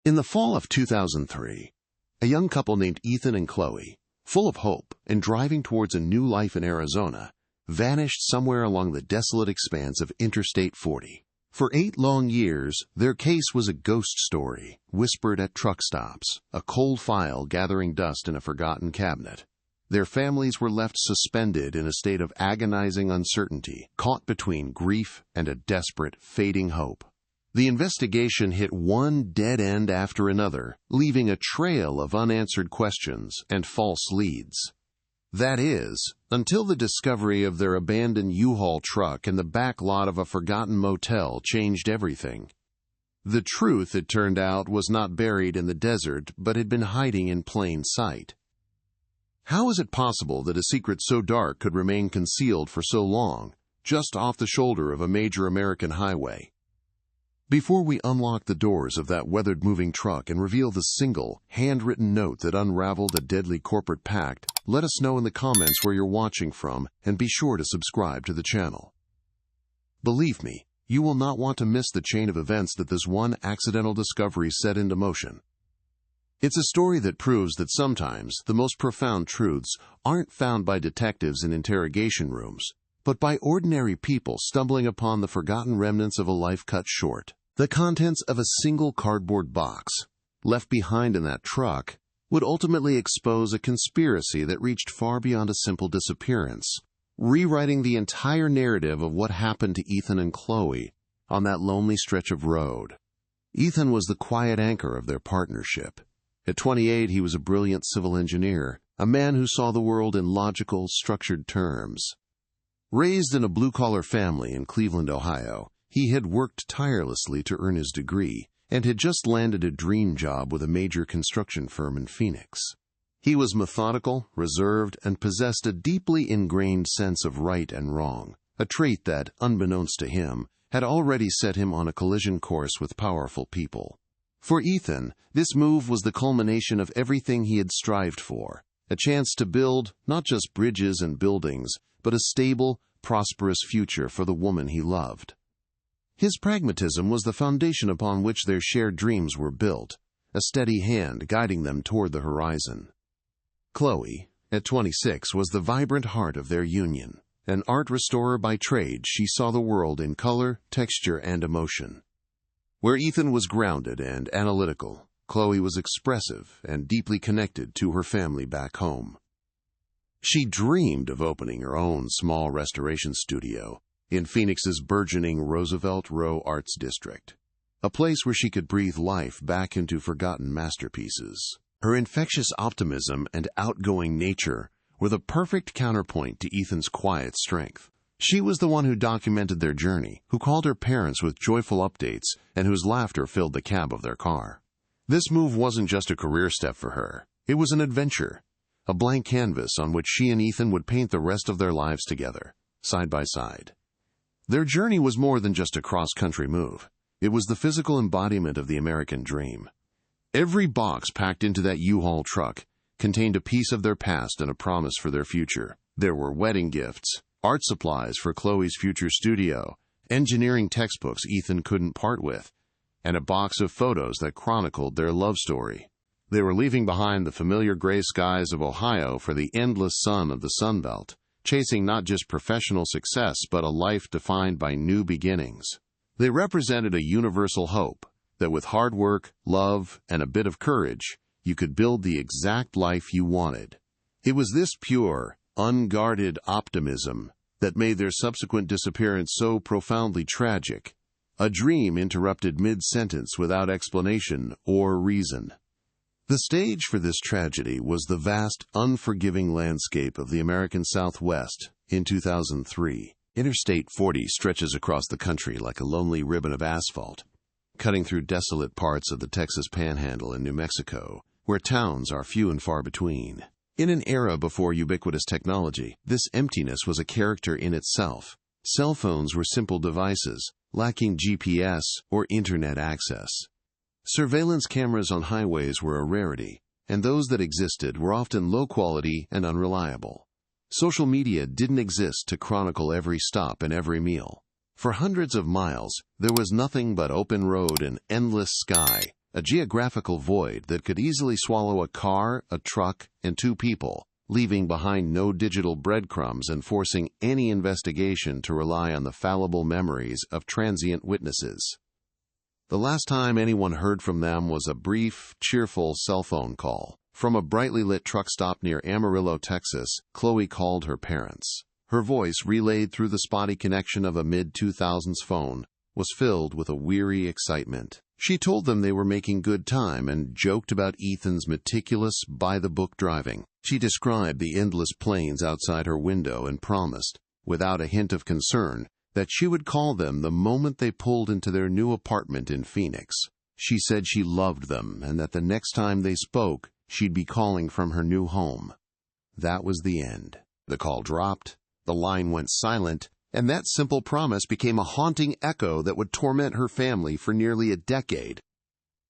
In the fall of 2003, a young couple named Ethan and Chloe, full of hope and driving towards a new life in Arizona, vanished somewhere along the desolate expanse of Interstate 40. For 8 long years, their case was a ghost story, whispered at truck stops, a cold file gathering dust in a forgotten cabinet. Their families were left suspended in a state of agonizing uncertainty, caught between grief and a desperate, fading hope. The investigation hit one dead end after another, leaving a trail of unanswered questions and false leads. That is, until the discovery of their abandoned U-Haul truck in the back lot of a forgotten motel changed everything. The truth, it turned out, was not buried in the desert, but had been hiding in plain sight. How is it possible that a secret so dark could remain concealed for so long, just off the shoulder of a major American highway? Before we unlock the doors of that weathered moving truck and reveal the single, handwritten note that unraveled a deadly corporate pact, let us know in the comments where you're watching from, and be sure to subscribe to the channel. Believe me, you will not want to miss the chain of events that this one accidental discovery set into motion. It's a story that proves that sometimes the most profound truths aren't found by detectives in interrogation rooms, but by ordinary people stumbling upon the forgotten remnants of a life cut short. The contents of a single cardboard box, left behind in that truck, would ultimately expose a conspiracy that reached far beyond a simple disappearance, rewriting the entire narrative of what happened to Ethan and Chloe on that lonely stretch of road. Ethan was the quiet anchor of their partnership. At 28, he was a brilliant civil engineer, a man who saw the world in logical, structured terms. Raised in a blue-collar family in Cleveland, Ohio, he had worked tirelessly to earn his degree and had just landed a dream job with a major construction firm in Phoenix. He was methodical, reserved, and possessed a deeply ingrained sense of right and wrong, a trait that, unbeknownst to him, had already set him on a collision course with powerful people. For Ethan, this move was the culmination of everything he had strived for, a chance to build not just bridges and buildings, but a stable, prosperous future for the woman he loved. His pragmatism was the foundation upon which their shared dreams were built, a steady hand guiding them toward the horizon. Chloe, at 26, was the vibrant heart of their union. An art restorer by trade, she saw the world in color, texture, and emotion. Where Ethan was grounded and analytical, Chloe was expressive and deeply connected to her family back home. She dreamed of opening her own small restoration studio in Phoenix's burgeoning Roosevelt Row Arts District, a place where she could breathe life back into forgotten masterpieces. Her infectious optimism and outgoing nature were the perfect counterpoint to Ethan's quiet strength. She was the one who documented their journey, who called her parents with joyful updates, and whose laughter filled the cab of their car. This move wasn't just a career step for her. It was an adventure, a blank canvas on which she and Ethan would paint the rest of their lives together, side by side. Their journey was more than just a cross-country move. It was the physical embodiment of the American dream. Every box packed into that U-Haul truck contained a piece of their past and a promise for their future. There were wedding gifts, art supplies for Chloe's future studio, engineering textbooks Ethan couldn't part with, and a box of photos that chronicled their love story. They were leaving behind the familiar gray skies of Ohio for the endless sun of the Sun Belt, chasing not just professional success but a life defined by new beginnings. They represented a universal hope that with hard work, love, and a bit of courage, you could build the exact life you wanted. It was this pure, unguarded optimism that made their subsequent disappearance so profoundly tragic. A dream interrupted mid-sentence without explanation or reason. The stage for this tragedy was the vast, unforgiving landscape of the American Southwest in 2003. Interstate 40 stretches across the country like a lonely ribbon of asphalt, cutting through desolate parts of the Texas Panhandle and New Mexico, where towns are few and far between. In an era before ubiquitous technology, this emptiness was a character in itself. Cell phones were simple devices, lacking GPS or internet access. Surveillance cameras on highways were a rarity, and those that existed were often low quality and unreliable. Social media didn't exist to chronicle every stop and every meal. For hundreds of miles, there was nothing but open road and endless sky, a geographical void that could easily swallow a car, a truck, and 2 people, leaving behind no digital breadcrumbs and forcing any investigation to rely on the fallible memories of transient witnesses. The last time anyone heard from them was a brief, cheerful cell phone call. From a brightly lit truck stop near Amarillo, Texas, Chloe called her parents. Her voice, relayed through the spotty connection of a mid-2000s phone, was filled with a weary excitement. She told them they were making good time and joked about Ethan's meticulous, by-the-book driving. She described the endless plains outside her window and promised, without a hint of concern, that she would call them the moment they pulled into their new apartment in Phoenix. She said she loved them and that the next time they spoke, she'd be calling from her new home. That was the end. The call dropped, the line went silent, and that simple promise became a haunting echo that would torment her family for nearly a decade.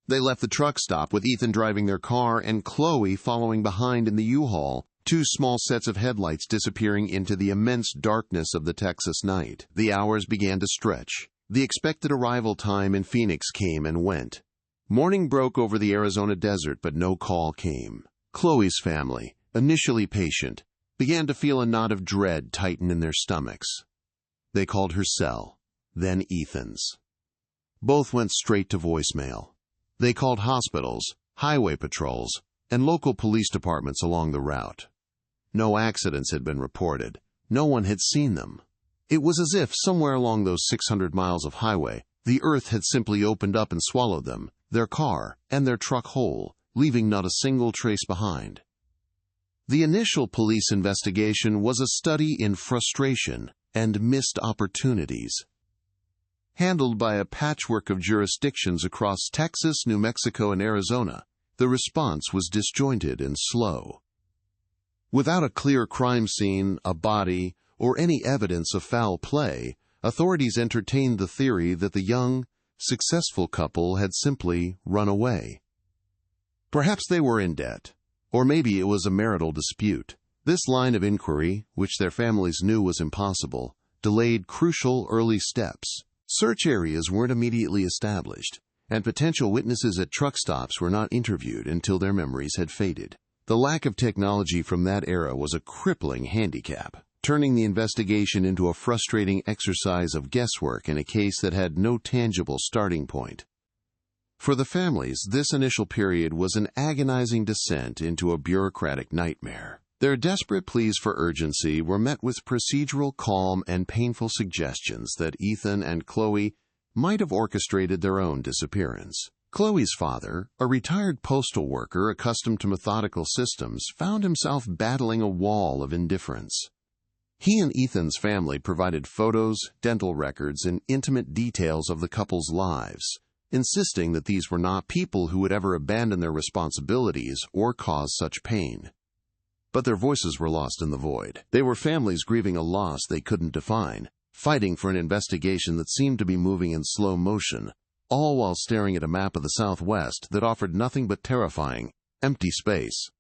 They left the truck stop with Ethan driving their car and Chloe following behind in the U-Haul, 2 small sets of headlights disappearing into the immense darkness of the Texas night. The hours began to stretch. The expected arrival time in Phoenix came and went. Morning broke over the Arizona desert, but no call came. Chloe's family, initially patient, began to feel a knot of dread tighten in their stomachs. They called her cell, then Ethan's. Both went straight to voicemail. They called hospitals, highway patrols, and local police departments along the route. No accidents had been reported. No one had seen them. It was as if somewhere along those 600 miles of highway, the earth had simply opened up and swallowed them, their car, and their truck whole, leaving not a single trace behind. The initial police investigation was a study in frustration and missed opportunities. Handled by a patchwork of jurisdictions across Texas, New Mexico, and Arizona, the response was disjointed and slow. Without a clear crime scene, a body, or any evidence of foul play, authorities entertained the theory that the young, successful couple had simply run away. Perhaps they were in debt, or maybe it was a marital dispute. This line of inquiry, which their families knew was impossible, delayed crucial early steps. Search areas weren't immediately established, and potential witnesses at truck stops were not interviewed until their memories had faded. The lack of technology from that era was a crippling handicap, turning the investigation into a frustrating exercise of guesswork in a case that had no tangible starting point. For the families, this initial period was an agonizing descent into a bureaucratic nightmare. Their desperate pleas for urgency were met with procedural calm and painful suggestions that Ethan and Chloe might have orchestrated their own disappearance. Chloe's father, a retired postal worker accustomed to methodical systems, found himself battling a wall of indifference. He and Ethan's family provided photos, dental records, and intimate details of the couple's lives, insisting that these were not people who would ever abandon their responsibilities or cause such pain. But their voices were lost in the void. They were families grieving a loss they couldn't define, fighting for an investigation that seemed to be moving in slow motion, all while staring at a map of the Southwest that offered nothing but terrifying, empty space.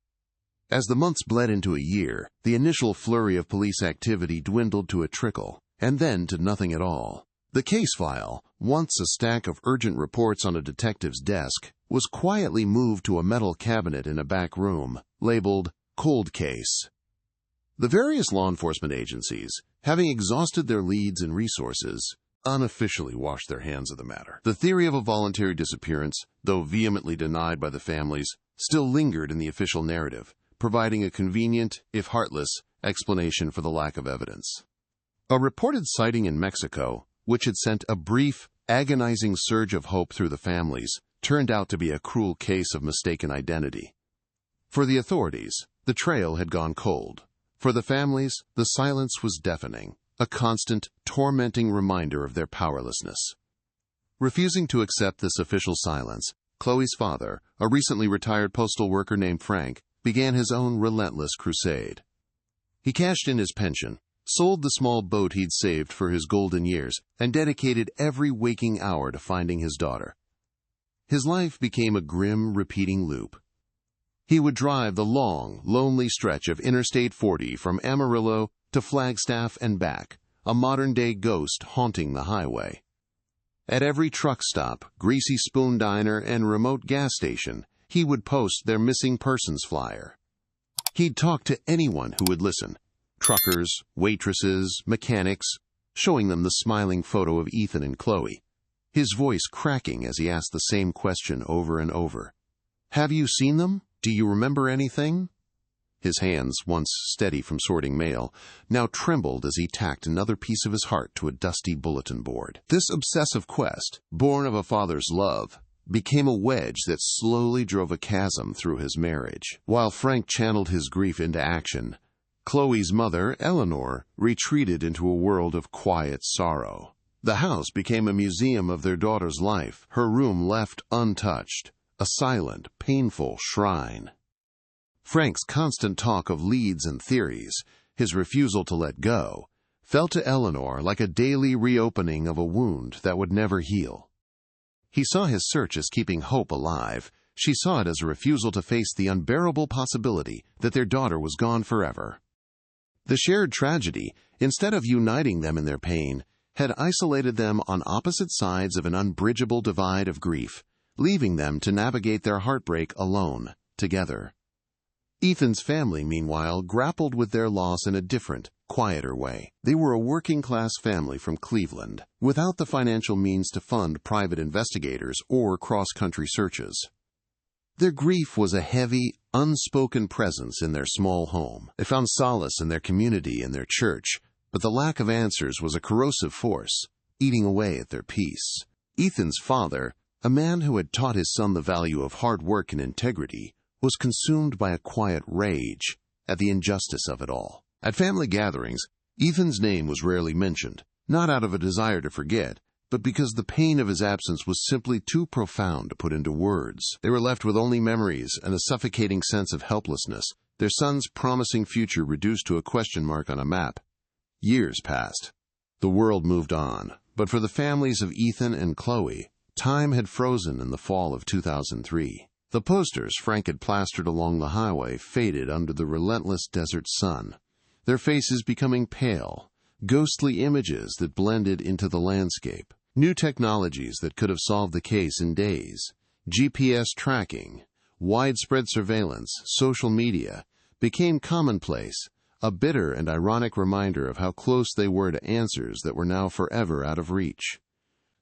As the months bled into a year, the initial flurry of police activity dwindled to a trickle, and then to nothing at all. The case file, once a stack of urgent reports on a detective's desk, was quietly moved to a metal cabinet in a back room, labeled Cold Case. The various law enforcement agencies, having exhausted their leads and resources, unofficially washed their hands of the matter. The theory of a voluntary disappearance, though vehemently denied by the families, still lingered in the official narrative, providing a convenient, if heartless, explanation for the lack of evidence. A reported sighting in Mexico, which had sent a brief, agonizing surge of hope through the families, turned out to be a cruel case of mistaken identity. For the authorities, the trail had gone cold. For the families, the silence was deafening, a constant, tormenting reminder of their powerlessness. Refusing to accept this official silence, Chloe's father, a recently retired postal worker named Frank, began his own relentless crusade. He cashed in his pension, sold the small boat he'd saved for his golden years, and dedicated every waking hour to finding his daughter. His life became a grim, repeating loop. He would drive the long, lonely stretch of Interstate 40 from Amarillo to Flagstaff and back, a modern-day ghost haunting the highway. At every truck stop, greasy spoon diner, and remote gas station, he would post their missing persons flyer. He'd talk to anyone who would listen: truckers, waitresses, mechanics, showing them the smiling photo of Ethan and Chloe, his voice cracking as he asked the same question over and over. "Have you seen them? Do you remember anything?" His hands, once steady from sorting mail, now trembled as he tacked another piece of his heart to a dusty bulletin board. This obsessive quest, born of a father's love, became a wedge that slowly drove a chasm through his marriage. While Frank channeled his grief into action, Chloe's mother, Eleanor, retreated into a world of quiet sorrow. The house became a museum of their daughter's life, her room left untouched, a silent, painful shrine. Frank's constant talk of leads and theories, his refusal to let go, felt to Eleanor like a daily reopening of a wound that would never heal. He saw his search as keeping hope alive. She saw it as a refusal to face the unbearable possibility that their daughter was gone forever. The shared tragedy, instead of uniting them in their pain, had isolated them on opposite sides of an unbridgeable divide of grief, leaving them to navigate their heartbreak alone, together. Ethan's family, meanwhile, grappled with their loss in a different, quieter way. They were a working-class family from Cleveland, without the financial means to fund private investigators or cross-country searches. Their grief was a heavy, unspoken presence in their small home. They found solace in their community and their church, but the lack of answers was a corrosive force, eating away at their peace. Ethan's father, a man who had taught his son the value of hard work and integrity, was consumed by a quiet rage at the injustice of it all. At family gatherings, Ethan's name was rarely mentioned, not out of a desire to forget, but because the pain of his absence was simply too profound to put into words. They were left with only memories and a suffocating sense of helplessness, their son's promising future reduced to a question mark on a map. Years passed. The world moved on, but for the families of Ethan and Chloe, time had frozen in the fall of 2003. The posters Frank had plastered along the highway faded under the relentless desert sun, their faces becoming pale, ghostly images that blended into the landscape. New technologies that could have solved the case in days, GPS tracking, widespread surveillance, social media, became commonplace, a bitter and ironic reminder of how close they were to answers that were now forever out of reach.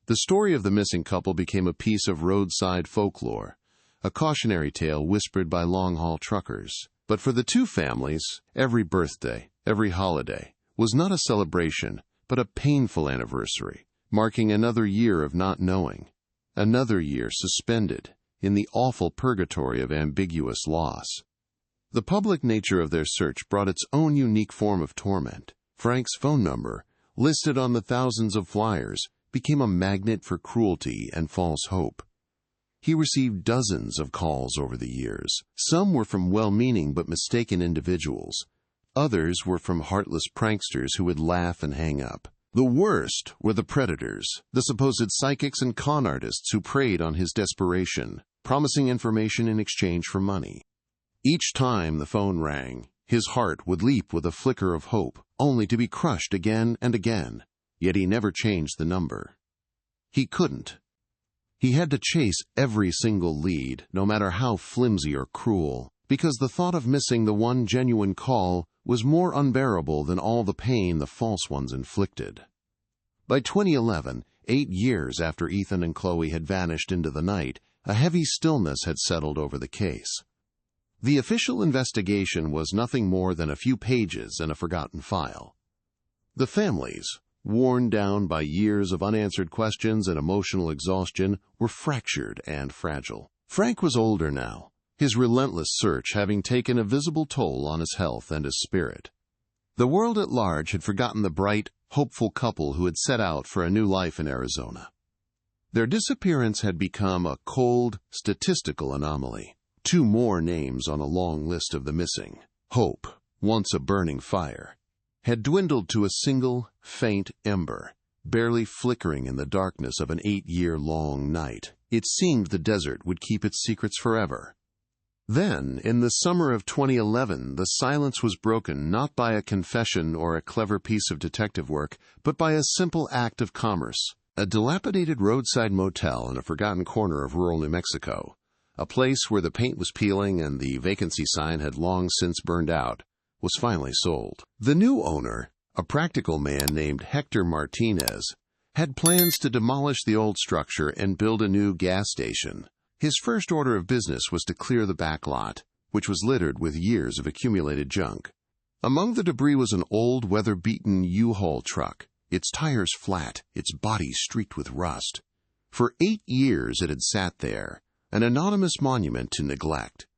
The story of the missing couple became a piece of roadside folklore, a cautionary tale whispered by long-haul truckers. But for the two families, every birthday, every holiday, was not a celebration, but a painful anniversary, marking another year of not knowing, another year suspended in the awful purgatory of ambiguous loss. The public nature of their search brought its own unique form of torment. Frank's phone number, listed on the thousands of flyers, became a magnet for cruelty and false hope. He received dozens of calls over the years. Some were from well-meaning but mistaken individuals. Others were from heartless pranksters who would laugh and hang up. The worst were the predators, the supposed psychics and con artists who preyed on his desperation, promising information in exchange for money. Each time the phone rang, his heart would leap with a flicker of hope, only to be crushed again and again. Yet he never changed the number. He couldn't. He had to chase every single lead, no matter how flimsy or cruel, because the thought of missing the one genuine call was more unbearable than all the pain the false ones inflicted. By 2011, 8 years after Ethan and Chloe had vanished into the night, a heavy stillness had settled over the case. The official investigation was nothing more than a few pages and a forgotten file. The families, worn down by years of unanswered questions and emotional exhaustion, were fractured and fragile. Frank was older now, his relentless search having taken a visible toll on his health and his spirit. The world at large had forgotten the bright, hopeful couple who had set out for a new life in Arizona. Their disappearance had become a cold, statistical anomaly. 2 more names on a long list of the missing. Hope, once a burning fire, had dwindled to a single, faint ember, barely flickering in the darkness of an 8-year-long night. It seemed the desert would keep its secrets forever. Then, in the summer of 2011, the silence was broken not by a confession or a clever piece of detective work, but by a simple act of commerce. A dilapidated roadside motel in a forgotten corner of rural New Mexico, a place where the paint was peeling and the vacancy sign had long since burned out, was finally sold. The new owner, a practical man named Hector Martinez, had plans to demolish the old structure and build a new gas station. His first order of business was to clear the back lot, which was littered with years of accumulated junk. Among the debris was an old, weather-beaten U-Haul truck, its tires flat, its body streaked with rust. For 8 years it had sat there, an anonymous monument to neglect.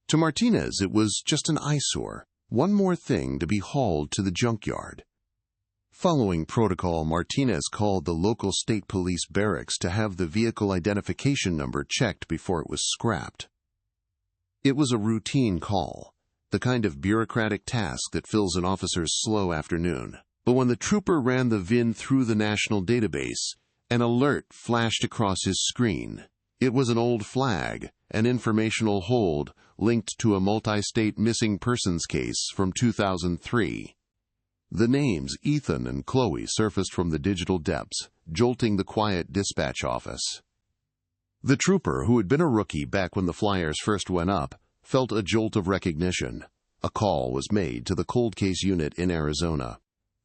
To Martinez, it was just an eyesore, one more thing to be hauled to the junkyard. Following protocol, Martinez called the local state police barracks to have the vehicle identification number checked before it was scrapped. It was a routine call, the kind of bureaucratic task that fills an officer's slow afternoon. But when the trooper ran the VIN through the national database, an alert flashed across his screen. It was an old flag, an informational hold linked to a multi-state missing persons case from 2003. The names Ethan and Chloe surfaced from the digital depths, jolting the quiet dispatch office. The trooper, who had been a rookie back when the flyers first went up, felt a jolt of recognition. A call was made to the cold case unit in Arizona.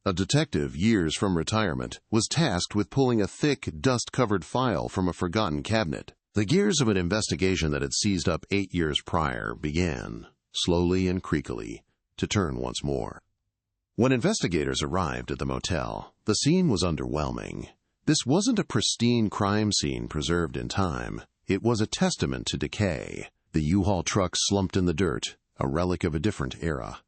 A detective, years from retirement, was tasked with pulling a thick, dust-covered file from a forgotten cabinet. The gears of an investigation that had seized up 8 years prior began, slowly and creakily, to turn once more. When investigators arrived at the motel, the scene was underwhelming. This wasn't a pristine crime scene preserved in time. It was a testament to decay. The U-Haul truck slumped in the dirt, a relic of a different era.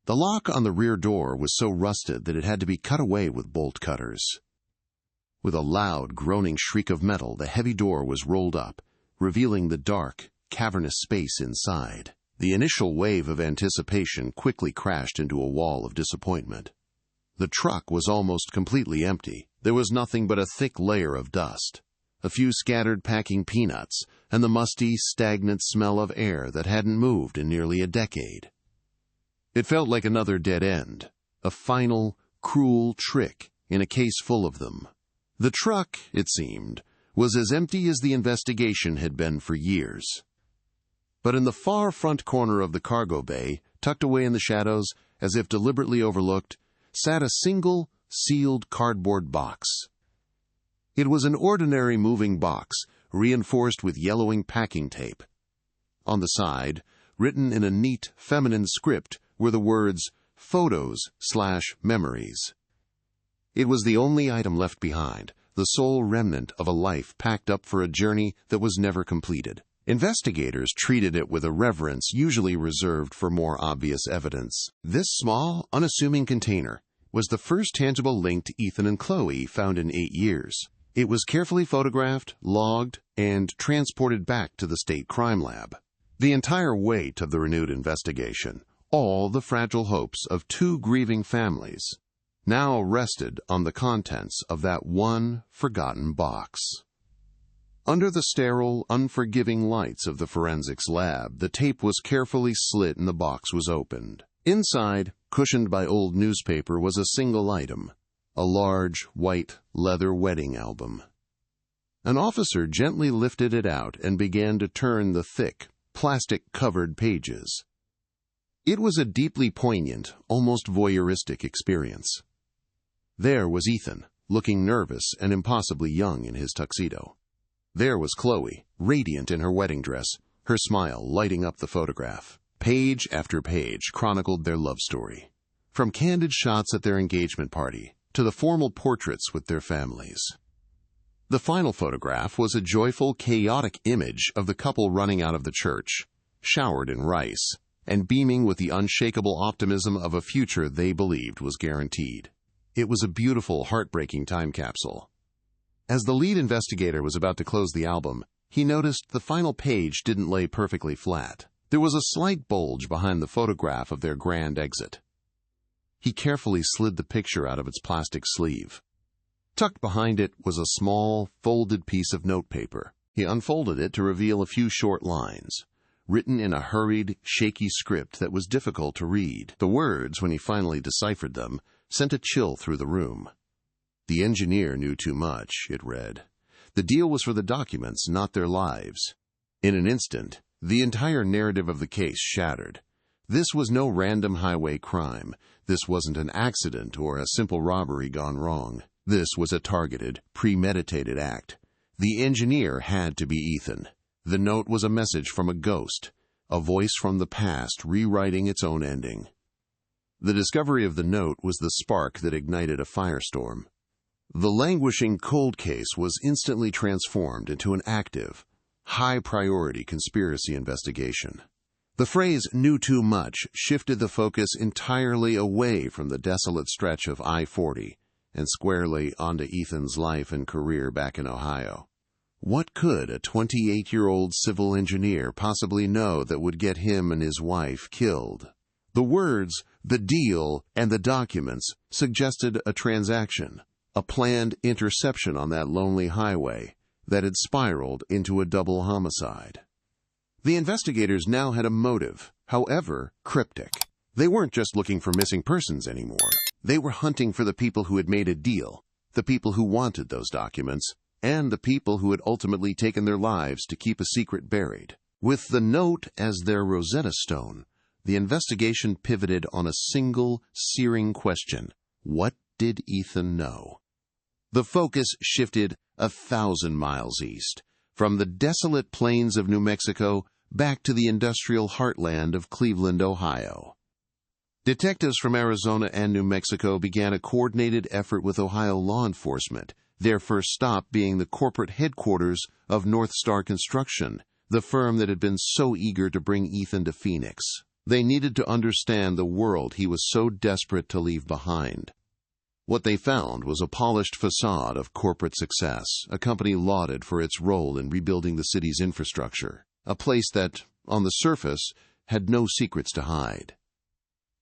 The lock on the rear door was so rusted that it had to be cut away with bolt cutters. With a loud, groaning shriek of metal, the heavy door was rolled up, revealing the dark, cavernous space inside. The initial wave of anticipation quickly crashed into a wall of disappointment. The truck was almost completely empty. There was nothing but a thick layer of dust, a few scattered packing peanuts, and the musty, stagnant smell of air that hadn't moved in nearly a decade. It felt like another dead end, a final, cruel trick in a case full of them. The truck, it seemed, was as empty as the investigation had been for years. But in the far front corner of the cargo bay, tucked away in the shadows, as if deliberately overlooked, sat a single, sealed cardboard box. It was an ordinary moving box, reinforced with yellowing packing tape. On the side, written in a neat, feminine script, were the words, "Photos/Memories." It was the only item left behind, the sole remnant of a life packed up for a journey that was never completed. Investigators treated it with a reverence usually reserved for more obvious evidence. This small, unassuming container was the first tangible link to Ethan and Chloe found in 8 years. It was carefully photographed, logged, and transported back to the state crime lab. The entire weight of the renewed investigation, all the fragile hopes of 2 grieving families, now rested on the contents of that one forgotten box. Under the sterile, unforgiving lights of the forensics lab, the tape was carefully slit and the box was opened. Inside, cushioned by old newspaper, was a single item, a large, white, leather wedding album. An officer gently lifted it out and began to turn the thick, plastic-covered pages. It was a deeply poignant, almost voyeuristic experience. There was Ethan, looking nervous and impossibly young in his tuxedo. There was Chloe, radiant in her wedding dress, her smile lighting up the photograph. Page after page chronicled their love story, from candid shots at their engagement party to the formal portraits with their families. The final photograph was a joyful, chaotic image of the couple running out of the church, showered in rice, and beaming with the unshakable optimism of a future they believed was guaranteed. It was a beautiful, heartbreaking time capsule. As the lead investigator was about to close the album, he noticed the final page didn't lay perfectly flat. There was a slight bulge behind the photograph of their grand exit. He carefully slid the picture out of its plastic sleeve. Tucked behind it was a small, folded piece of notepaper. He unfolded it to reveal a few short lines, written in a hurried, shaky script that was difficult to read. The words, when he finally deciphered them, sent a chill through the room. The engineer knew too much, it read. The deal was for the documents, not their lives. In an instant, the entire narrative of the case shattered. This was no random highway crime. This wasn't an accident or a simple robbery gone wrong. This was a targeted, premeditated act. The engineer had to be Ethan. The note was a message from a ghost, a voice from the past rewriting its own ending. The discovery of the note was the spark that ignited a firestorm. The languishing cold case was instantly transformed into an active, high-priority conspiracy investigation. The phrase "knew too much" shifted the focus entirely away from the desolate stretch of I-40 and squarely onto Ethan's life and career back in Ohio. What could a 28-year-old civil engineer possibly know that would get him and his wife killed? The words, the deal, and the documents suggested a transaction, a planned interception on that lonely highway that had spiraled into a double homicide. The investigators now had a motive, however cryptic. They weren't just looking for missing persons anymore. They were hunting for the people who had made a deal, the people who wanted those documents, and the people who had ultimately taken their lives to keep a secret buried. With the note as their Rosetta Stone, the investigation pivoted on a single, searing question. What did Ethan know? The focus shifted 1,000 miles east, from the desolate plains of New Mexico back to the industrial heartland of Cleveland, Ohio. Detectives from Arizona and New Mexico began a coordinated effort with Ohio law enforcement, their first stop being the corporate headquarters of North Star Construction, the firm that had been so eager to bring Ethan to Phoenix. They needed to understand the world he was so desperate to leave behind. What they found was a polished facade of corporate success, a company lauded for its role in rebuilding the city's infrastructure, a place that, on the surface, had no secrets to hide.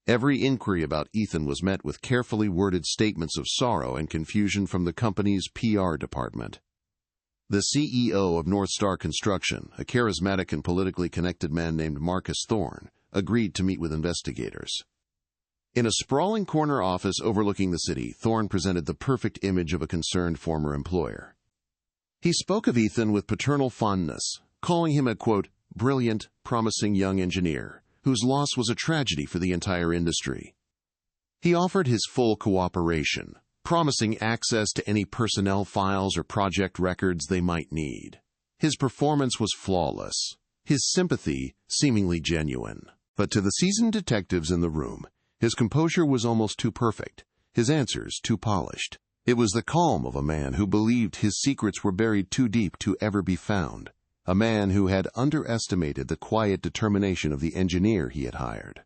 Every inquiry about Ethan was met with carefully worded statements of sorrow and confusion from the company's PR department. The CEO of North Star Construction, a charismatic and politically connected man named Marcus Thorne, agreed to meet with investigators. In a sprawling corner office overlooking the city, Thorne presented the perfect image of a concerned former employer. He spoke of Ethan with paternal fondness, calling him a, quote, brilliant, promising young engineer, whose loss was a tragedy for the entire industry. He offered his full cooperation, promising access to any personnel files or project records they might need. His performance was flawless, his sympathy seemingly genuine. But to the seasoned detectives in the room, his composure was almost too perfect, his answers too polished. It was the calm of a man who believed his secrets were buried too deep to ever be found, a man who had underestimated the quiet determination of the engineer he had hired.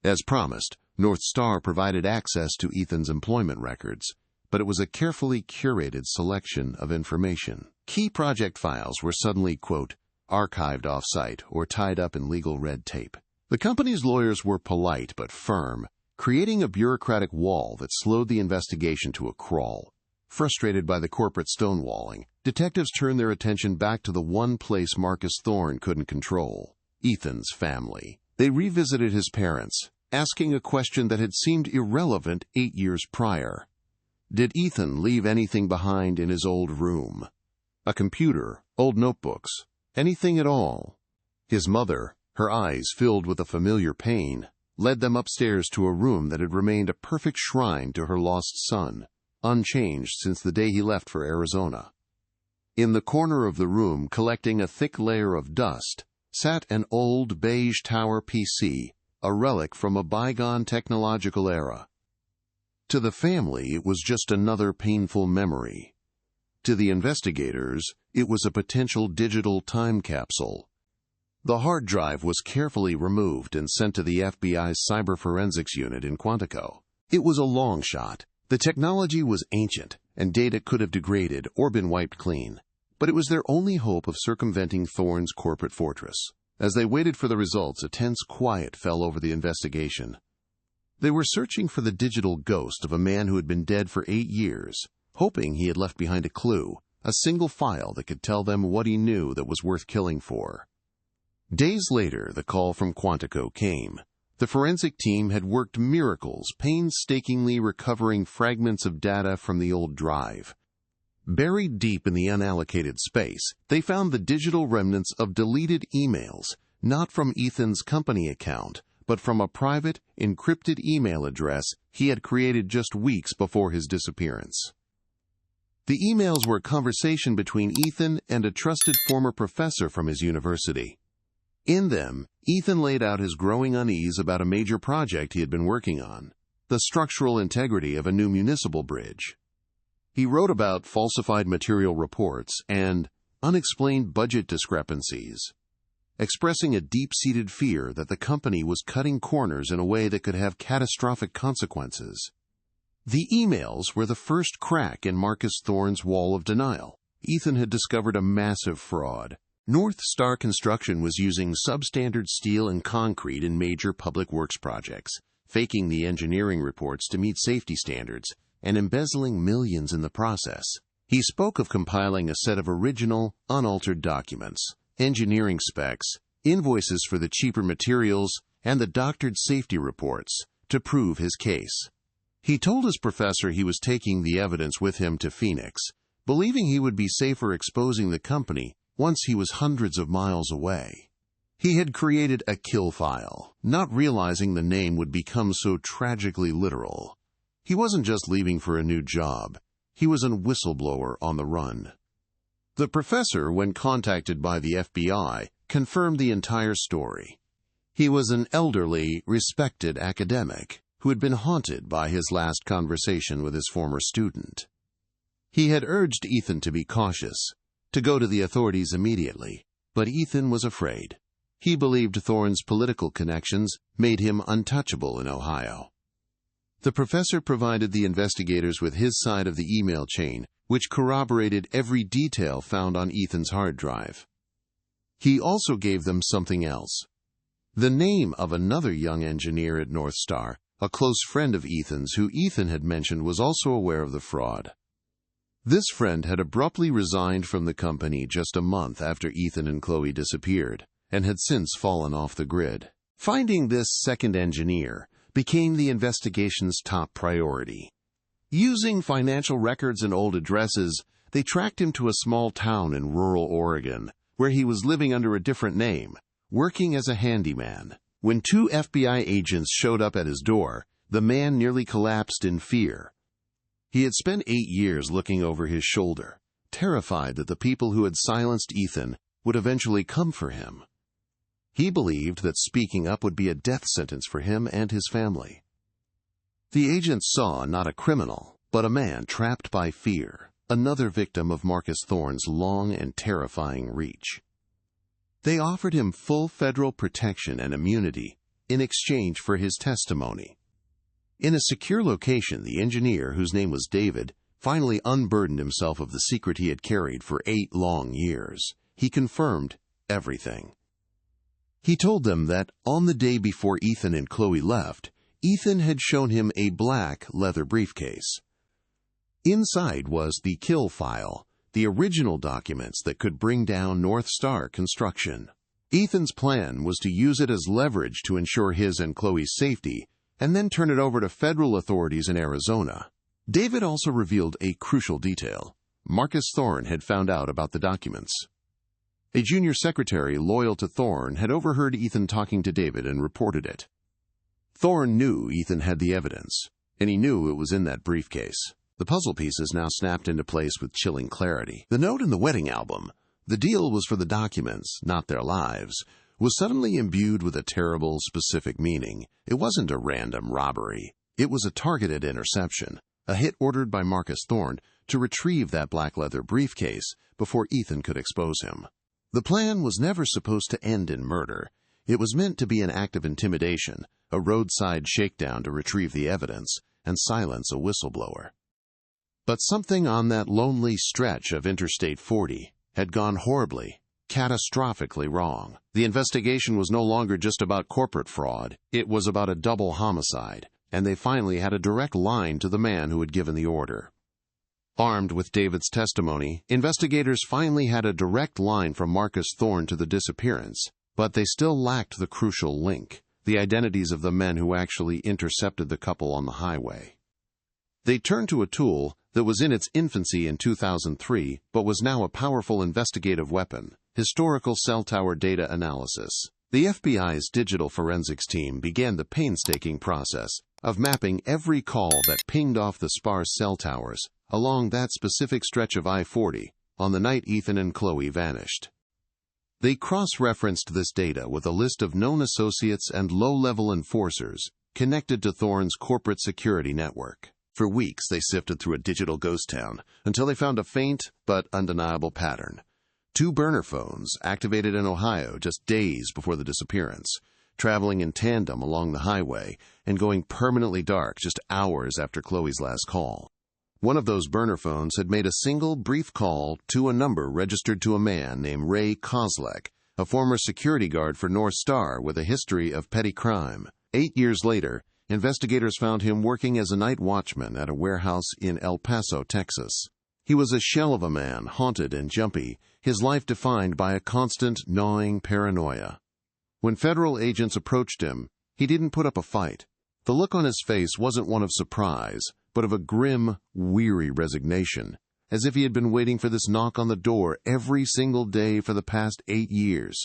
As promised, North Star provided access to Ethan's employment records, but it was a carefully curated selection of information. Key project files were suddenly, quote, archived off-site or tied up in legal red tape. The company's lawyers were polite but firm, creating a bureaucratic wall that slowed the investigation to a crawl. Frustrated by the corporate stonewalling, detectives turned their attention back to the one place Marcus Thorne couldn't control, Ethan's family. They revisited his parents, asking a question that had seemed irrelevant 8 years prior. Did Ethan leave anything behind in his old room? A computer, old notebooks, anything at all? His mother, her eyes filled with a familiar pain, led them upstairs to a room that had remained a perfect shrine to her lost son, unchanged since the day he left for Arizona. In the corner of the room, collecting a thick layer of dust, sat an old beige tower PC, a relic from a bygone technological era. To the family, it was just another painful memory. To the investigators, it was a potential digital time capsule. The hard drive was carefully removed and sent to the FBI's cyber forensics unit in Quantico. It was a long shot. The technology was ancient, and data could have degraded or been wiped clean. But it was their only hope of circumventing Thorne's corporate fortress. As they waited for the results, a tense quiet fell over the investigation. They were searching for the digital ghost of a man who had been dead for 8 years, hoping he had left behind a clue, a single file that could tell them what he knew that was worth killing for. Days later, the call from Quantico came. The forensic team had worked miracles, painstakingly recovering fragments of data from the old drive. Buried deep in the unallocated space, they found the digital remnants of deleted emails, not from Ethan's company account, but from a private, encrypted email address he had created just weeks before his disappearance. The emails were a conversation between Ethan and a trusted former professor from his university. In them, Ethan laid out his growing unease about a major project he had been working on, the structural integrity of a new municipal bridge. He wrote about falsified material reports and unexplained budget discrepancies, expressing a deep-seated fear that the company was cutting corners in a way that could have catastrophic consequences. The emails were the first crack in Marcus Thorne's wall of denial. Ethan had discovered a massive fraud. North Star Construction was using substandard steel and concrete in major public works projects, faking the engineering reports to meet safety standards, and embezzling millions in the process. He spoke of compiling a set of original, unaltered documents, engineering specs, invoices for the cheaper materials, and the doctored safety reports to prove his case. He told his professor he was taking the evidence with him to Phoenix, believing he would be safer exposing the company once he was hundreds of miles away. He had created a kill file, not realizing the name would become so tragically literal. He wasn't just leaving for a new job. He was a whistleblower on the run. The professor, when contacted by the FBI, confirmed the entire story. He was an elderly, respected academic who had been haunted by his last conversation with his former student. He had urged Ethan to be cautious, to go to the authorities immediately, but Ethan was afraid. He believed Thorne's political connections made him untouchable in Ohio. The professor provided the investigators with his side of the email chain, which corroborated every detail found on Ethan's hard drive. He also gave them something else. The name of another young engineer at North Star, a close friend of Ethan's who Ethan had mentioned was also aware of the fraud. This friend had abruptly resigned from the company just a month after Ethan and Chloe disappeared, and had since fallen off the grid. Finding this second engineer became the investigation's top priority. Using financial records and old addresses, they tracked him to a small town in rural Oregon, where he was living under a different name, working as a handyman. When 2 FBI agents showed up at his door, the man nearly collapsed in fear. He had spent 8 years looking over his shoulder, terrified that the people who had silenced Ethan would eventually come for him. He believed that speaking up would be a death sentence for him and his family. The agents saw not a criminal, but a man trapped by fear, another victim of Marcus Thorne's long and terrifying reach. They offered him full federal protection and immunity in exchange for his testimony. In a secure location, the engineer, whose name was David, finally unburdened himself of the secret he had carried for 8 long years. He confirmed everything. He told them that on the day before Ethan and Chloe left, Ethan had shown him a black leather briefcase. Inside was the kill file, the original documents that could bring down North Star Construction. Ethan's plan was to use it as leverage to ensure his and Chloe's safety, and then turn it over to federal authorities in Arizona. David also revealed a crucial detail. Marcus Thorne had found out about the documents. A junior secretary loyal to Thorne had overheard Ethan talking to David and reported it. Thorne knew Ethan had the evidence, and he knew it was in that briefcase. The puzzle pieces now snapped into place with chilling clarity. The note in the wedding album, the deal was for the documents, not their lives, was suddenly imbued with a terrible, specific meaning. It wasn't a random robbery. It was a targeted interception, a hit ordered by Marcus Thorne to retrieve that black leather briefcase before Ethan could expose him. The plan was never supposed to end in murder. It was meant to be an act of intimidation, a roadside shakedown to retrieve the evidence and silence a whistleblower. But something on that lonely stretch of Interstate 40 had gone horribly, catastrophically wrong. The investigation was no longer just about corporate fraud. It was about a double homicide, and they finally had a direct line to the man who had given the order. Armed with David's testimony, investigators finally had a direct line from Marcus Thorne to the disappearance, but they still lacked the crucial link, the identities of the men who actually intercepted the couple on the highway. They turned to a tool that was in its infancy in 2003 but was now a powerful investigative weapon: historical cell tower data analysis. The FBI's digital forensics team began the painstaking process of mapping every call that pinged off the sparse cell towers along that specific stretch of I-40 on the night Ethan and Chloe vanished. They cross-referenced this data with a list of known associates and low-level enforcers connected to Thorne's corporate security network. For weeks, they sifted through a digital ghost town until they found a faint but undeniable pattern. 2 burner phones activated in Ohio just days before the disappearance, traveling in tandem along the highway and going permanently dark just hours after Chloe's last call. One of those burner phones had made a single brief call to a number registered to a man named Ray Kozlek, a former security guard for North Star with a history of petty crime. 8 years later, investigators found him working as a night watchman at a warehouse in El Paso, Texas. He was a shell of a man, haunted and jumpy, his life defined by a constant, gnawing paranoia. When federal agents approached him, he didn't put up a fight. The look on his face wasn't one of surprise, but of a grim, weary resignation, as if he had been waiting for this knock on the door every single day for the past 8 years.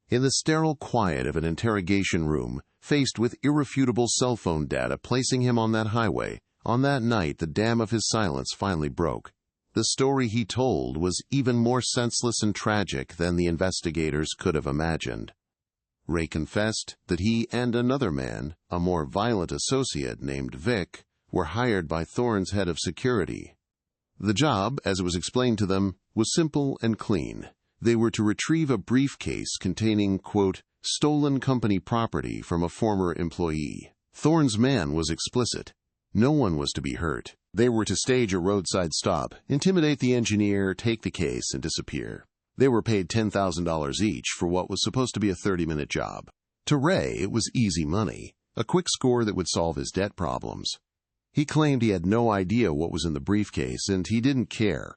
In the sterile quiet of an interrogation room, faced with irrefutable cell phone data placing him on that highway, on that night the dam of his silence finally broke. The story he told was even more senseless and tragic than the investigators could have imagined. Ray confessed that he and another man, a more violent associate named Vic, were hired by Thorne's head of security. The job, as it was explained to them, was simple and clean. They were to retrieve a briefcase containing, quote, stolen company property from a former employee. Thorne's man was explicit. No one was to be hurt. They were to stage a roadside stop, intimidate the engineer, take the case, and disappear. They were paid $10,000 each for what was supposed to be a 30-minute job. To Ray, it was easy money, a quick score that would solve his debt problems. He claimed he had no idea what was in the briefcase, and he didn't care.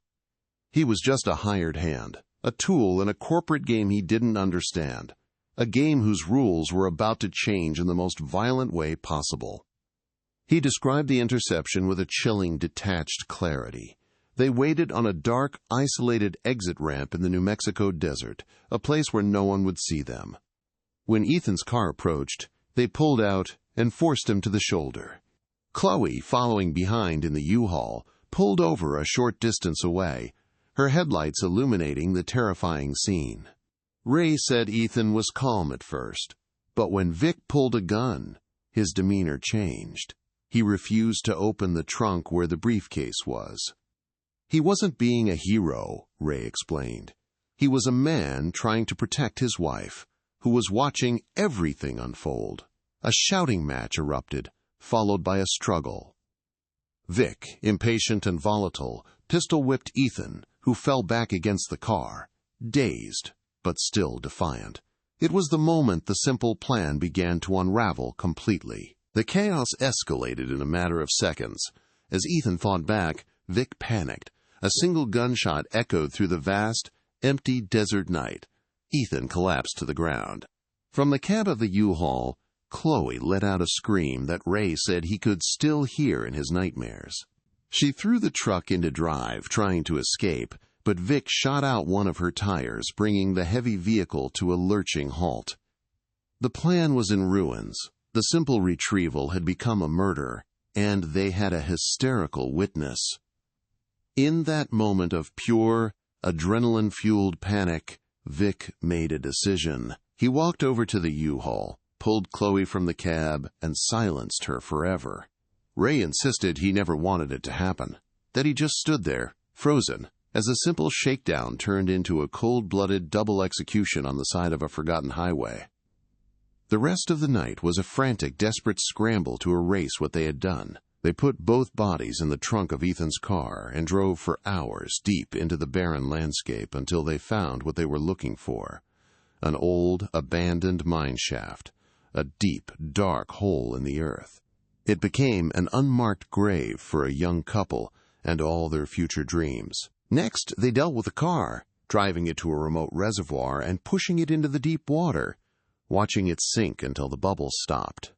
He was just a hired hand, a tool in a corporate game he didn't understand, a game whose rules were about to change in the most violent way possible. He described the interception with a chilling, detached clarity. They waited on a dark, isolated exit ramp in the New Mexico desert, a place where no one would see them. When Ethan's car approached, they pulled out and forced him to the shoulder. Chloe, following behind in the U-Haul, pulled over a short distance away, her headlights illuminating the terrifying scene. Ray said Ethan was calm at first, but when Vic pulled a gun, his demeanor changed. He refused to open the trunk where the briefcase was. He wasn't being a hero, Ray explained. He was a man trying to protect his wife, who was watching everything unfold. A shouting match erupted, followed by a struggle. Vic, impatient and volatile, pistol-whipped Ethan, who fell back against the car, dazed, but still defiant. It was the moment the simple plan began to unravel completely. The chaos escalated in a matter of seconds. As Ethan fought back, Vic panicked. A single gunshot echoed through the vast, empty desert night. Ethan collapsed to the ground. From the cab of the U-Haul, Chloe let out a scream that Ray said he could still hear in his nightmares. She threw the truck into drive, trying to escape, but Vic shot out one of her tires, bringing the heavy vehicle to a lurching halt. The plan was in ruins. The simple retrieval had become a murder, and they had a hysterical witness. In that moment of pure, adrenaline-fueled panic, Vic made a decision. He walked over to the U-Haul, pulled Chloe from the cab, and silenced her forever. Ray insisted he never wanted it to happen, that he just stood there, frozen, as a simple shakedown turned into a cold-blooded double execution on the side of a forgotten highway. The rest of the night was a frantic, desperate scramble to erase what they had done. They put both bodies in the trunk of Ethan's car and drove for hours deep into the barren landscape until they found what they were looking for: an old, abandoned mine shaft, a deep, dark hole in the earth. It became an unmarked grave for a young couple and all their future dreams. Next, they dealt with the car, driving it to a remote reservoir and pushing it into the deep water. watching it sink until the bubbles stopped.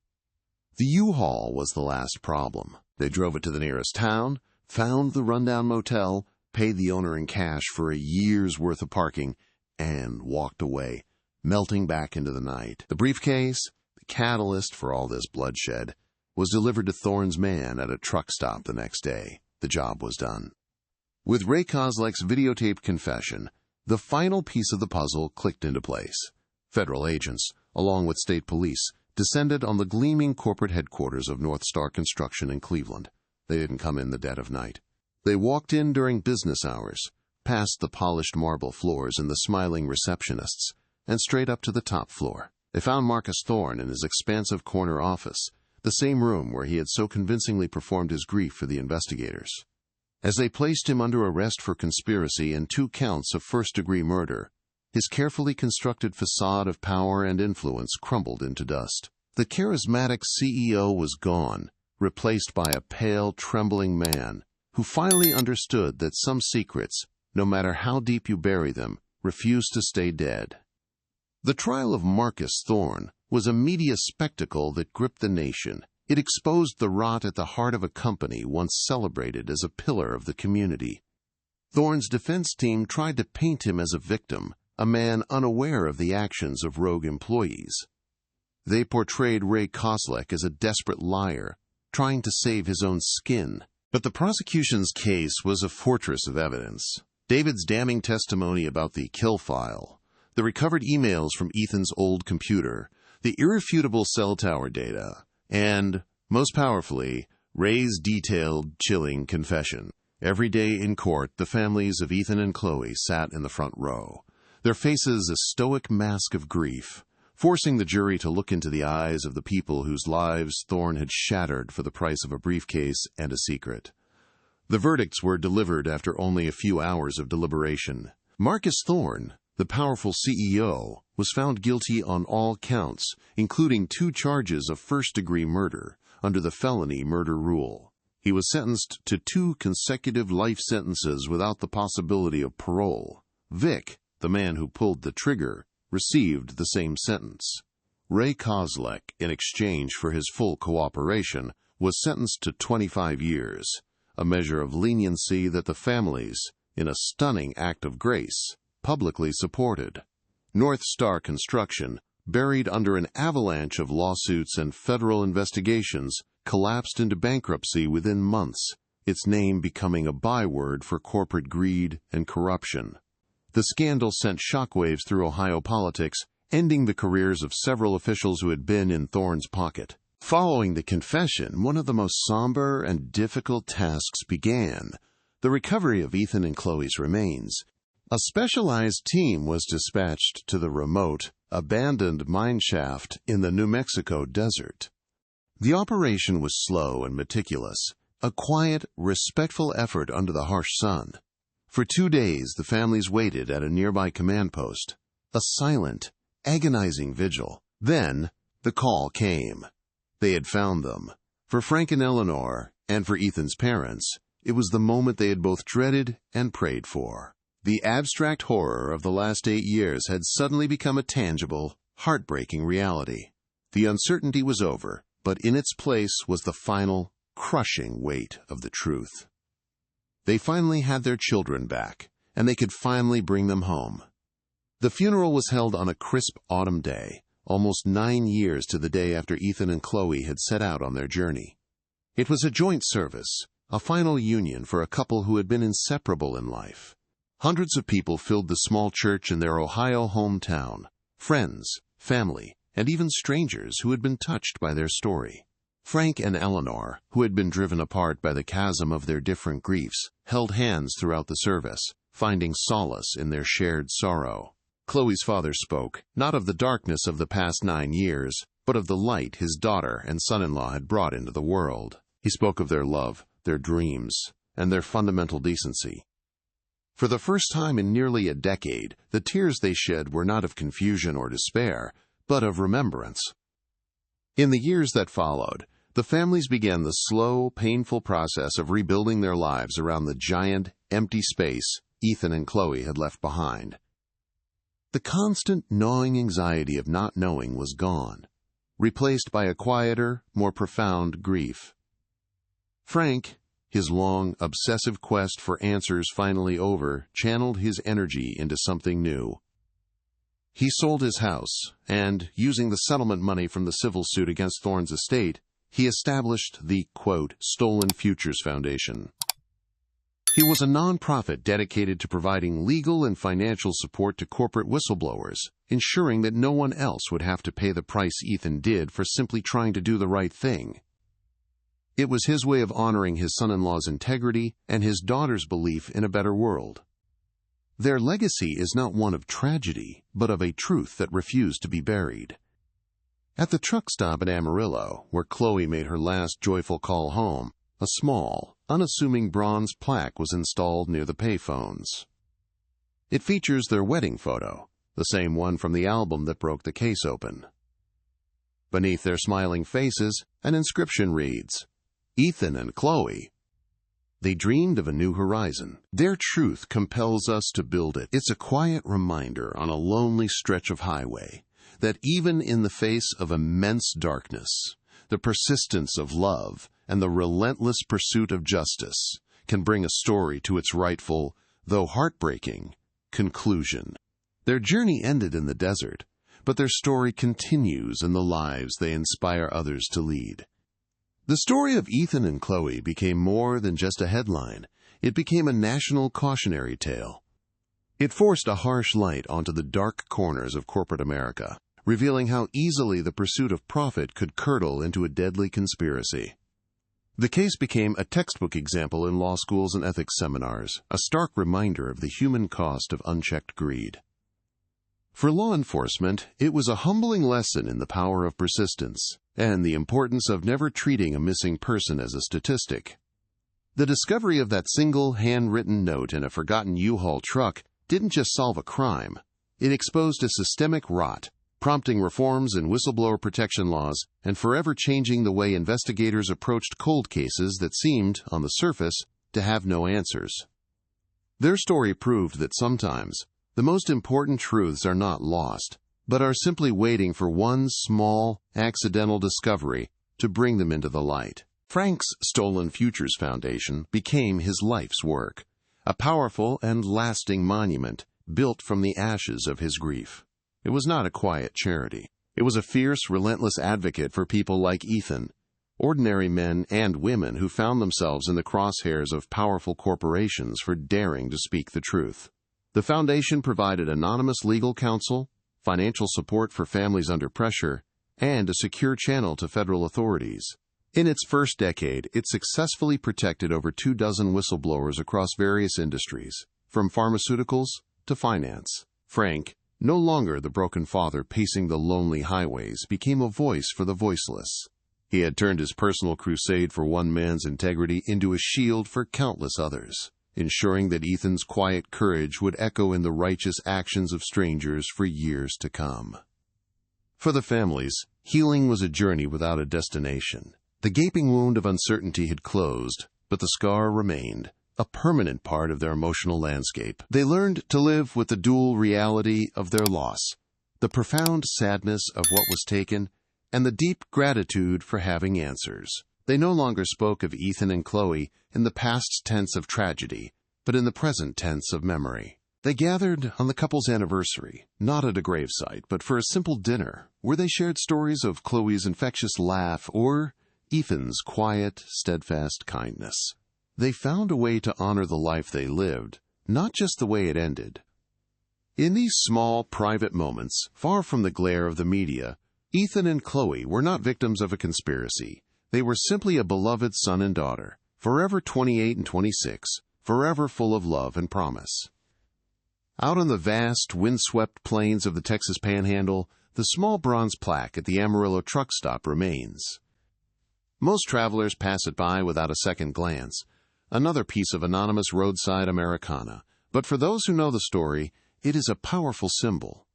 The U-Haul was the last problem. They drove it to the nearest town, found the rundown motel, paid the owner in cash for a year's worth of parking, and walked away, melting back into the night. The briefcase, the catalyst for all this bloodshed, was delivered to Thorne's man at a truck stop the next day. The job was done. With Ray Kozlek's videotaped confession, the final piece of the puzzle clicked into place. Federal agents, along with state police, descended on the gleaming corporate headquarters of North Star Construction in Cleveland. They didn't come in the dead of night. They walked in during business hours, past the polished marble floors and the smiling receptionists, and straight up to the top floor. They found Marcus Thorne in his expansive corner office, the same room where he had so convincingly performed his grief for the investigators. As they placed him under arrest for conspiracy and 2 counts of first-degree murder, his carefully constructed facade of power and influence crumbled into dust. The charismatic CEO was gone, replaced by a pale, trembling man who finally understood that some secrets, no matter how deep you bury them, refuse to stay dead. The trial of Marcus Thorne was a media spectacle that gripped the nation. It exposed the rot at the heart of a company once celebrated as a pillar of the community. Thorne's defense team tried to paint him as a victim, a man unaware of the actions of rogue employees. They portrayed Ray Kozlek as a desperate liar, trying to save his own skin. But the prosecution's case was a fortress of evidence. David's damning testimony about the kill file, the recovered emails from Ethan's old computer, the irrefutable cell tower data, and, most powerfully, Ray's detailed, chilling confession. Every day in court, the families of Ethan and Chloe sat in the front row, their faces a stoic mask of grief, forcing the jury to look into the eyes of the people whose lives Thorne had shattered for the price of a briefcase and a secret. The verdicts were delivered after only a few hours of deliberation. Marcus Thorne, the powerful CEO, was found guilty on all counts, including 2 charges of first-degree murder under the felony murder rule. He was sentenced to 2 consecutive life sentences without the possibility of parole. Vic, the man who pulled the trigger, received the same sentence. Ray Kozlek, in exchange for his full cooperation, was sentenced to 25 years, a measure of leniency that the families, in a stunning act of grace, publicly supported. North Star Construction, buried under an avalanche of lawsuits and federal investigations, collapsed into bankruptcy within months, its name becoming a byword for corporate greed and corruption. The scandal sent shockwaves through Ohio politics, ending the careers of several officials who had been in Thorne's pocket. Following the confession, one of the most somber and difficult tasks began: the recovery of Ethan and Chloe's remains. A specialized team was dispatched to the remote, abandoned mine shaft in the New Mexico desert. The operation was slow and meticulous, a quiet, respectful effort under the harsh sun. For 2 days, the families waited at a nearby command post, a silent, agonizing vigil. Then, the call came. They had found them. For Frank and Eleanor, and for Ethan's parents, it was the moment they had both dreaded and prayed for. The abstract horror of the last 8 years had suddenly become a tangible, heartbreaking reality. The uncertainty was over, but in its place was the final, crushing weight of the truth. They finally had their children back, and they could finally bring them home. The funeral was held on a crisp autumn day, almost 9 years to the day after Ethan and Chloe had set out on their journey. It was a joint service, a final union for a couple who had been inseparable in life. Hundreds of people filled the small church in their Ohio hometown, friends, family, and even strangers who had been touched by their story. Frank and Eleanor, who had been driven apart by the chasm of their different griefs, held hands throughout the service, finding solace in their shared sorrow. Chloe's father spoke, not of the darkness of the past 9 years, but of the light his daughter and son-in-law had brought into the world. He spoke of their love, their dreams, and their fundamental decency. For the first time in nearly a decade, the tears they shed were not of confusion or despair, but of remembrance. In the years that followed, the families began the slow, painful process of rebuilding their lives around the giant, empty space Ethan and Chloe had left behind. The constant gnawing anxiety of not knowing was gone, replaced by a quieter, more profound grief. Frank, his long, obsessive quest for answers finally over, channeled his energy into something new. He sold his house, and, using the settlement money from the civil suit against Thorne's estate, he established the, quote, Stolen Futures Foundation. He was a nonprofit dedicated to providing legal and financial support to corporate whistleblowers, ensuring that no one else would have to pay the price Ethan did for simply trying to do the right thing. It was his way of honoring his son-in-law's integrity and his daughter's belief in a better world. Their legacy is not one of tragedy, but of a truth that refused to be buried. At the truck stop at Amarillo, where Chloe made her last joyful call home, a small, unassuming bronze plaque was installed near the payphones. It features their wedding photo, the same one from the album that broke the case open. Beneath their smiling faces, an inscription reads, Ethan and Chloe. They dreamed of a new horizon. Their truth compels us to build it. It's a quiet reminder on a lonely stretch of highway that even in the face of immense darkness, the persistence of love and the relentless pursuit of justice can bring a story to its rightful, though heartbreaking, conclusion. Their journey ended in the desert, but their story continues in the lives they inspire others to lead. The story of Ethan and Chloe became more than just a headline. It became a national cautionary tale. It forced a harsh light onto the dark corners of corporate America, revealing how easily the pursuit of profit could curdle into a deadly conspiracy. The case became a textbook example in law schools and ethics seminars, a stark reminder of the human cost of unchecked greed. For law enforcement, it was a humbling lesson in the power of persistence and the importance of never treating a missing person as a statistic. The discovery of that single handwritten note in a forgotten U-Haul truck didn't just solve a crime. It exposed a systemic rot, prompting reforms in whistleblower protection laws and forever changing the way investigators approached cold cases that seemed, on the surface, to have no answers. Their story proved that sometimes the most important truths are not lost, but are simply waiting for one small, accidental discovery to bring them into the light. Frank's Stolen Futures Foundation became his life's work, a powerful and lasting monument built from the ashes of his grief. It was not a quiet charity. It was a fierce, relentless advocate for people like Ethan, ordinary men and women who found themselves in the crosshairs of powerful corporations for daring to speak the truth. The foundation provided anonymous legal counsel, financial support for families under pressure, and a secure channel to federal authorities. In its first decade, it successfully protected over 24 whistleblowers across various industries, from pharmaceuticals to finance. Frank, no longer the broken father pacing the lonely highways, became a voice for the voiceless. He had turned his personal crusade for one man's integrity into a shield for countless others, ensuring that Ethan's quiet courage would echo in the righteous actions of strangers for years to come. For the families, healing was a journey without a destination. The gaping wound of uncertainty had closed, but the scar remained, a permanent part of their emotional landscape. They learned to live with the dual reality of their loss, the profound sadness of what was taken, and the deep gratitude for having answers. They no longer spoke of Ethan and Chloe in the past tense of tragedy, but in the present tense of memory. They gathered on the couple's anniversary, not at a gravesite, but for a simple dinner, where they shared stories of Chloe's infectious laugh or Ethan's quiet, steadfast kindness. They found a way to honor the life they lived, not just the way it ended. In these small, private moments, far from the glare of the media, Ethan and Chloe were not victims of a conspiracy. They were simply a beloved son and daughter, forever 28 and 26, forever full of love and promise. Out on the vast, windswept plains of the Texas Panhandle, the small bronze plaque at the Amarillo truck stop remains. Most travelers pass it by without a second glance, another piece of anonymous roadside Americana, but for those who know the story, it is a powerful symbol.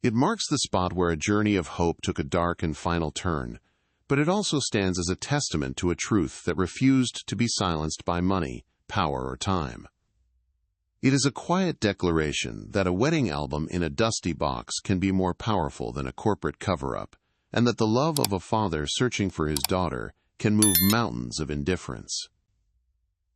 It marks the spot where a journey of hope took a dark and final turn, but it also stands as a testament to a truth that refused to be silenced by money, power, or time. It is a quiet declaration that a wedding album in a dusty box can be more powerful than a corporate cover-up, and that the love of a father searching for his daughter can move mountains of indifference.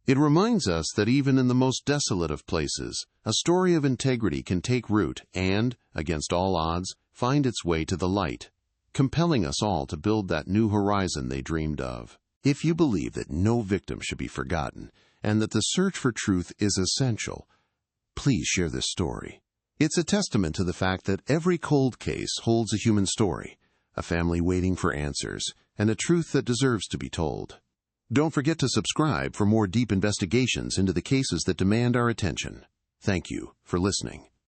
It reminds us that even in the most desolate of places, a story of integrity can take root and, against all odds, find its way to the light, compelling us all to build that new horizon they dreamed of. If you believe that no victim should be forgotten and that the search for truth is essential, please share this story. It's a testament to the fact that every cold case holds a human story, a family waiting for answers, and a truth that deserves to be told. Don't forget to subscribe for more deep investigations into the cases that demand our attention. Thank you for listening.